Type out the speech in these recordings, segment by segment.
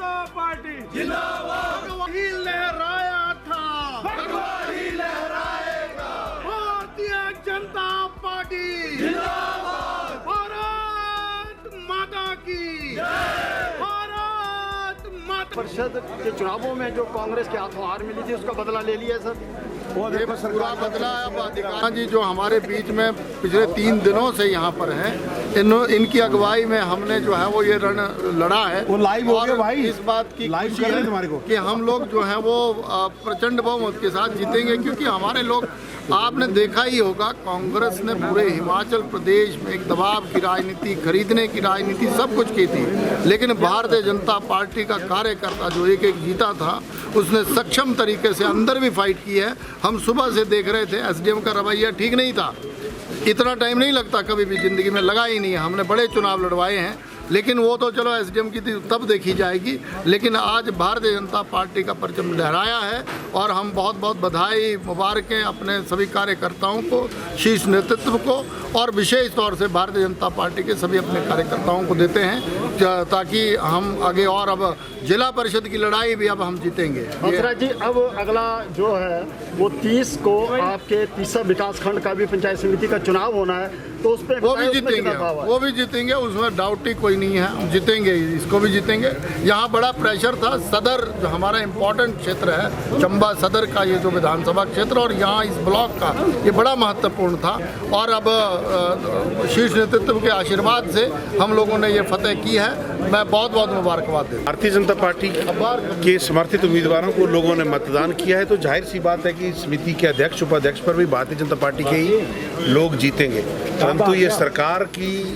जनता party जिंदाबाद। वही लहराया था, वही लहराएगा। भारतीय जनता पार्टी जिंदाबाद। भारत माता की भारत माता। परिषद के चुनावों में जो कांग्रेस के हाथों हार मिली थी उसका बदला ले लिया सर। ये पूरा बदला अब अधिकारी जी जो हमारे बीच में पिछले 3 दिनों से यहाँ पर हैं, इनकी अगुवाई में हमने जो है वो ये रण लड़ा है। वो लाइव हो गया भाई, इस बात की लाइव खुशी कर रहे है तुम्हारे को कि हम लोग जो है वो प्रचंड बहुमत के साथ जीतेंगे, क्योंकि हमारे लोग, आपने देखा ही होगा, कांग्रेस ने पूरे हिमाचल प्रदेश में एक दबाव की राजनीति, खरीदने की राजनीति, सब कुछ की थी। लेकिन भारतीय जनता पार्टी का कार्यकर्ता जो एक जीता था, उसने सक्षम तरीके से अंदर भी फाइट की है। हम सुबह से देख रहे थे एसडीएम का रवैया ठीक नहीं था। इतना टाइम नहीं लगता कभी भी ज़िंदगी में, लगा ही नहीं है। हमने बड़े चुनाव लड़वाए हैं, लेकिन वो तो चलो एसडीएम की तब देखी जाएगी। लेकिन आज भारतीय जनता पार्टी का परचम लहराया है और हम बहुत बहुत बधाई मुबारकें अपने सभी कार्यकर्ताओं को, शीर्ष नेतृत्व को और विशेष तौर से भारतीय जनता पार्टी के सभी अपने कार्यकर्ताओं को देते हैं, ताकि हम आगे और अब जिला परिषद की लड़ाई भी अब हम जीतेंगे। हंसराज जी, अब अगला जो है वो 30 को आपके तीसरा विकास खंड का भी पंचायत समिति का चुनाव होना है, तो उस पर वो भी जीतेंगे, उसमें डाउट ही कोई नहीं है। हम जीतेंगे, इसको भी जीतेंगे। यहाँ बड़ा प्रेशर था। सदर जो हमारा इम्पोर्टेंट क्षेत्र है, चंबा सदर का ये जो विधानसभा क्षेत्र, और यहाँ इस ब्लॉक का ये बड़ा महत्वपूर्ण था। और अब शीर्ष नेतृत्व के आशीर्वाद से हम लोगों ने ये फतेह की है। मैं बहुत बहुत मुबारकबाद देता हूं। भारतीय जनता पार्टी के समर्थित उम्मीदवारों को लोगों ने मतदान किया है, तो जाहिर सी बात है कि समिति के अध्यक्ष उपाध्यक्ष पर भी भारतीय जनता पार्टी के ही लोग जीतेंगे। परंतु ये सरकार की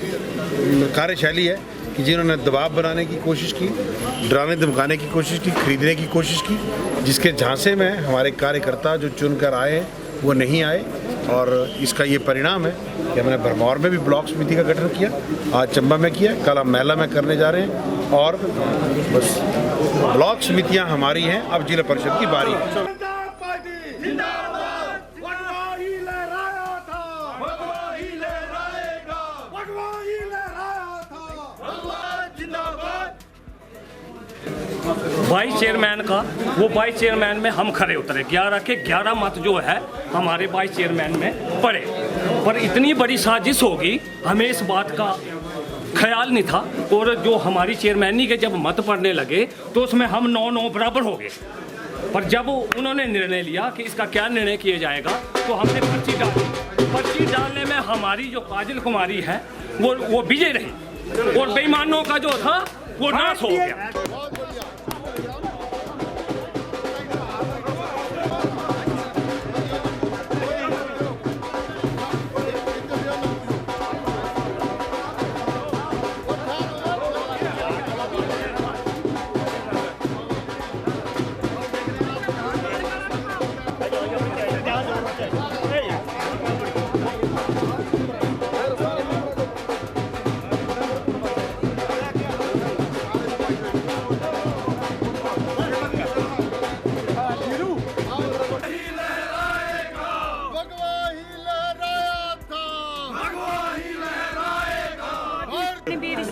कार्यशैली है कि जिन्होंने दबाव बनाने की कोशिश की, डराने धमकाने की कोशिश की, खरीदने की कोशिश की, जिसके झांसे में हमारे कार्यकर्ता जो चुनकर आए हैं वो नहीं आए। और इसका ये परिणाम है कि हमने भरमौर में भी ब्लॉक समिति का गठन किया, आज चंबा में किया, कल हम मैला में करने जा रहे हैं। और बस ब्लॉक समितियां हमारी हैं, अब जिला परिषद की बारी है। वाइस चेयरमैन का, वो वाइस चेयरमैन में हम खड़े उतरे, 11 के 11 मत जो है हमारे वाइस चेयरमैन में पड़े। पर इतनी बड़ी साजिश होगी, हमें इस बात का ख्याल नहीं था। और जो हमारी चेयरमैनी के जब मत पड़ने लगे तो उसमें हम 9-9 बराबर हो गए। पर जब उन्होंने निर्णय लिया कि इसका क्या निर्णय किया जाएगा, तो हमने पर्ची डाली। पर्ची डालने में हमारी जो काजल कुमारी है वो विजय रही, और बेईमानों का जो था वो नाश हो गया।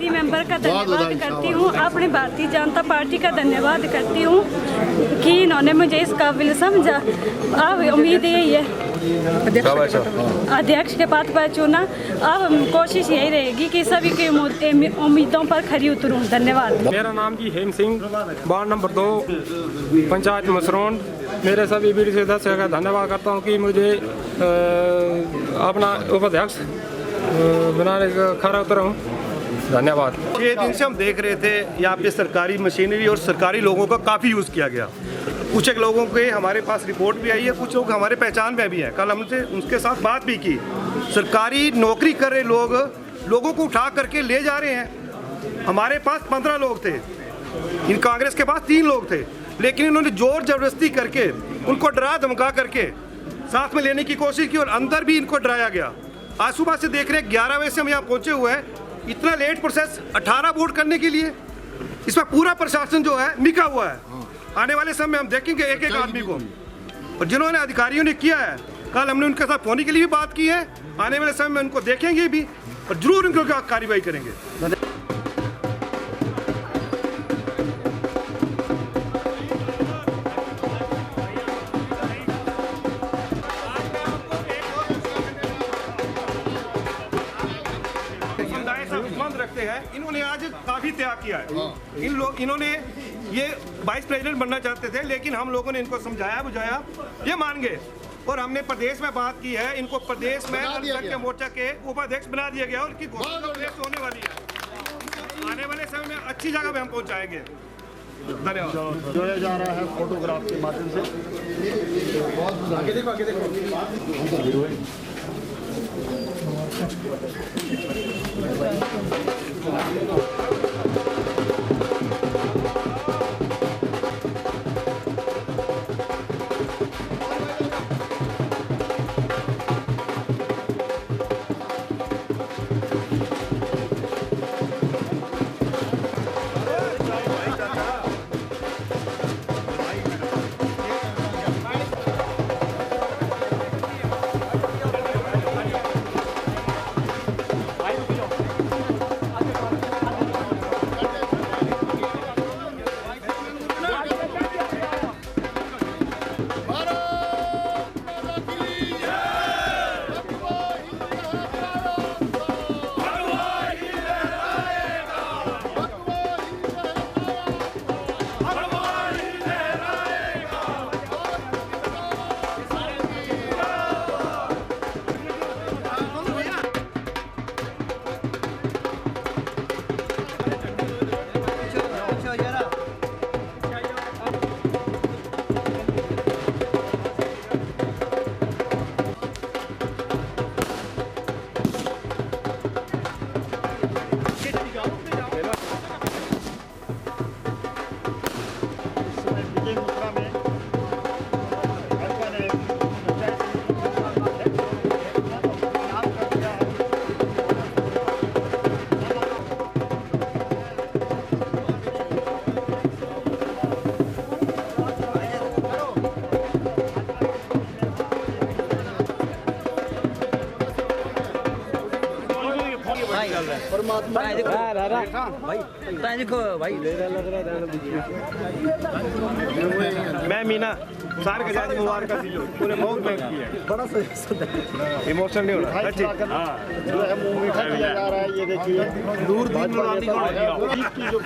मेंबर का धन्यवाद करती हूँ, अपनी भारतीय जनता पार्टी का धन्यवाद करती हूँ कि इन्होंने मुझे इस काबिल समझा। अब उम्मीद यही है अध्यक्ष के पद पर चुना। अब कोशिश यही रहेगी कि सभी की उम्मीदों पर खरी उतरूँ। धन्यवाद। मेरा नाम जी हेम सिंह, वार्ड नंबर 2, पंचायत मसरोंड। मेरे सभी बीडी सदस्य का धन्यवाद करता हूँ कि मुझे अपना उपाध्यक्ष बनाने का खरा उतरा हूँ। धन्यवाद। 6 दिन से हम देख रहे थे यहाँ पे सरकारी मशीनरी और सरकारी लोगों का काफ़ी यूज़ किया गया। कुछ एक लोगों के हमारे पास रिपोर्ट भी आई है, कुछ लोग हमारे पहचान में भी हैं। कल हमसे उनके साथ बात भी की। सरकारी नौकरी कर रहे लोगों को उठा करके ले जा रहे हैं। हमारे पास 15 लोग थे, इन कांग्रेस के पास 3 लोग थे, लेकिन इन्होंने जोर जबरदस्ती करके उनको डरा धमका करके साथ में लेने की कोशिश की और अंदर भी इनको डराया गया। आज सुबह से देख रहे हैं 11 बजे से हम यहाँ पहुँचे हुए हैं। इतना लेट प्रोसेस 18 वोट करने के लिए, इसमें पूरा प्रशासन जो है मिका हुआ है। आने वाले समय हम देखेंगे एक एक आदमी को, और जिन्होंने अधिकारियों ने किया है, कल हमने उनके साथ फोन के लिए भी बात की है। आने वाले समय में उनको देखेंगे भी और जरूर उनके कार्रवाई करेंगे। किया है। इन्होंने ये वाइस प्रेसिडेंट बनना चाहते थे, लेकिन हम लोगों ने इनको समझाया बुझाया, ये मान गए और हमने प्रदेश में बात की है। इनको प्रदेश में अल्पसंख्यक मोर्चा के उपाध्यक्ष बना दिया गया और उनकी घोषणा प्रदेश होने वाली है। आने वाले समय में अच्छी जगह पे हम पहुंचाएंगे। धन्यवाद। जोड़ा जा रहा है फोटोग्राफ के माध्यम से। आगे देखो, आगे देखो। मैं मीना सार का जाती मुबारक का पूरे बहुत मेहनत की है। बड़ा सही इमोशनल नहीं होना। जो है मुंह मीठा किया जा रहा है। ये देखिए दूर की जो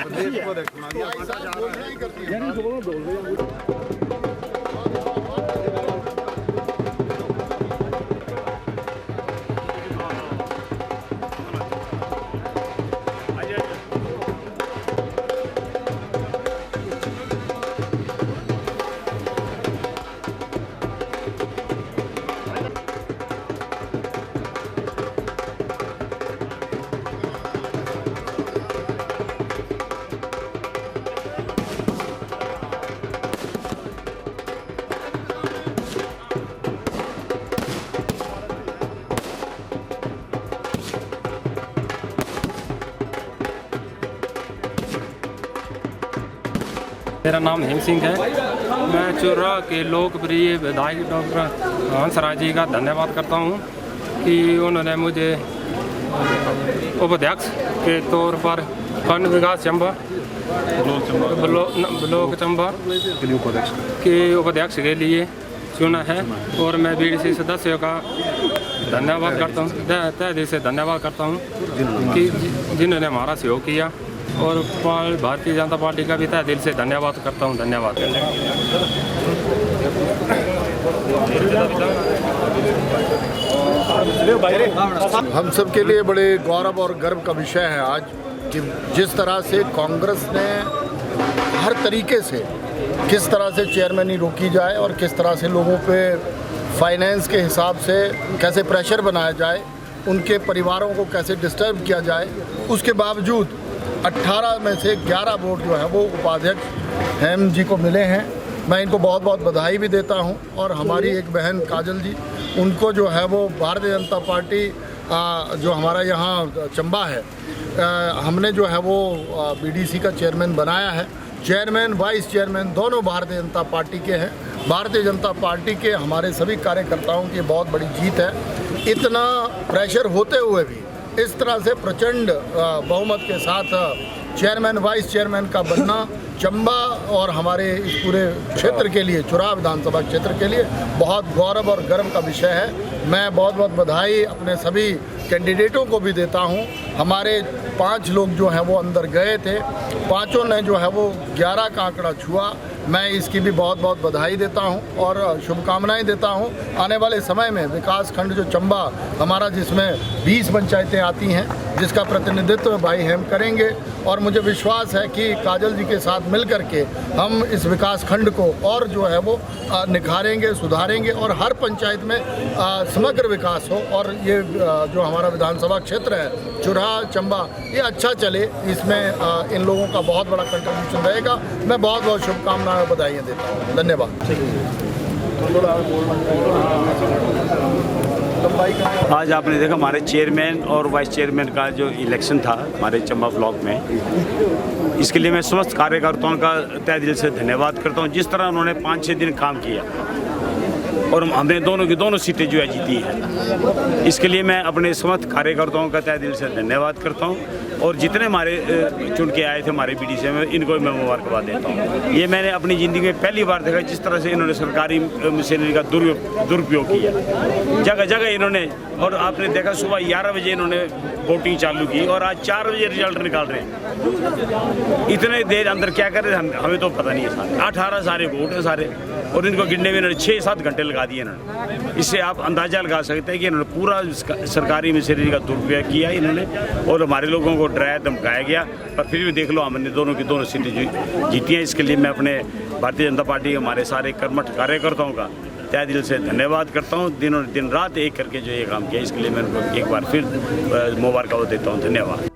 मेरा नाम हेम सिंह है। मैं चुरा के लोकप्रिय विधायक डॉक्टर हंसराज जी का धन्यवाद करता हूं कि उन्होंने मुझे उपाध्यक्ष के तौर पर खंड विकास चंबा ब्लॉक चंबा के उपाध्यक्ष के लिए चुना है और मैं बीडीसी सदस्यों का धन्यवाद करता हूँ, तहे दिल से धन्यवाद करता हूँ कि जिन्होंने हमारा सहयोग किया और भारतीय जनता पार्टी का भी तहे दिल से धन्यवाद करता हूँ। धन्यवाद। हम सब के लिए बड़े गौरव और गर्व का विषय है आज कि जिस तरह से कांग्रेस ने हर तरीके से किस तरह से चेयरमैनी रोकी जाए और किस तरह से लोगों पे फाइनेंस के हिसाब से कैसे प्रेशर बनाया जाए, उनके परिवारों को कैसे डिस्टर्ब किया जाए, उसके बावजूद 18 में से 11 वोट जो है वो उपाध्यक्ष हेम जी को मिले हैं। मैं इनको बहुत बहुत बधाई भी देता हूं और हमारी एक बहन काजल जी, उनको जो है वो भारतीय जनता पार्टी जो हमारा यहाँ चंबा है, हमने जो है वो बीडीसी का चेयरमैन बनाया है। चेयरमैन वाइस चेयरमैन दोनों भारतीय जनता पार्टी के हैं। भारतीय जनता पार्टी के हमारे सभी कार्यकर्ताओं की बहुत बड़ी जीत है। इतना प्रेशर होते हुए भी इस तरह से प्रचंड बहुमत के साथ चेयरमैन वाइस चेयरमैन का बनना चंबा और हमारे इस पूरे क्षेत्र के लिए, चुराव विधानसभा क्षेत्र के लिए बहुत गौरव और गर्व का विषय है। मैं बहुत बहुत बधाई अपने सभी कैंडिडेटों को भी देता हूं। हमारे 5 लोग जो हैं वो अंदर गए थे, पांचों ने जो है वो 11 का आंकड़ा छुआ। मैं इसकी भी बहुत बहुत बधाई देता हूं और शुभकामनाएं देता हूं। आने वाले समय में विकास खंड जो चंबा हमारा, जिसमें 20 पंचायतें आती हैं, जिसका प्रतिनिधित्व भाई हम करेंगे और मुझे विश्वास है कि काजल जी के साथ मिल करके हम इस विकास खंड को और जो है वो निखारेंगे, सुधारेंगे और हर पंचायत में समग्र विकास हो और ये जो हमारा विधानसभा क्षेत्र है चुराह चंबा, ये अच्छा चले। इसमें इन लोगों का बहुत बड़ा कंट्रीब्यूशन रहेगा। मैं बहुत बहुत शुभकामनाएं और बधाइयाँ देता हूँ। धन्यवाद। आज आपने देखा हमारे चेयरमैन और वाइस चेयरमैन का जो इलेक्शन था हमारे चंबा ब्लॉक में, इसके लिए मैं समस्त कार्यकर्ताओं का तहे दिल से धन्यवाद करता हूं। जिस तरह उन्होंने 5-6 दिन काम किया और हमने दोनों की दोनों सीटें जो है जीती हैं, इसके लिए मैं अपने समस्त कार्यकर्ताओं का तहे दिल से धन्यवाद करता हूं। और जितने हमारे चुन के आए थे हमारे बीडीसी में, इनको मैं मुबारकबाद देता हूं। ये मैंने अपनी ज़िंदगी में पहली बार देखा जिस तरह से इन्होंने सरकारी मशीनरी का दुरुपयोग किया जगह जगह इन्होंने। और आपने देखा सुबह 11 बजे इन्होंने वोटिंग चालू की और आज 4 बजे रिजल्ट निकाल रहे हैं। इतने देर अंदर क्या कर रहे हैं हमें तो पता नहीं है। 18 सारे वोट हैं सारे, और इनको गिनने में इन्होंने 6-7 घंटे लगा दिए इन्होंने। इससे आप अंदाजा लगा सकते हैं कि इन्होंने पूरा सरकारी मशीनरी का दुरुपयोग किया इन्होंने और हमारे लोगों को डराया धमकाया गया। पर फिर भी देख लो हमने दोनों की दोनों सीटें जीती हैं। इसके लिए मैं अपने भारतीय जनता पार्टी के हमारे सारे कर्मठ कार्यकर्ताओं का तहे दिल से धन्यवाद करता हूँ। दिन रात एक करके जो ये काम किया, इसके लिए मैं उनको एक बार फिर मुबारकबाद देता हूँ। धन्यवाद।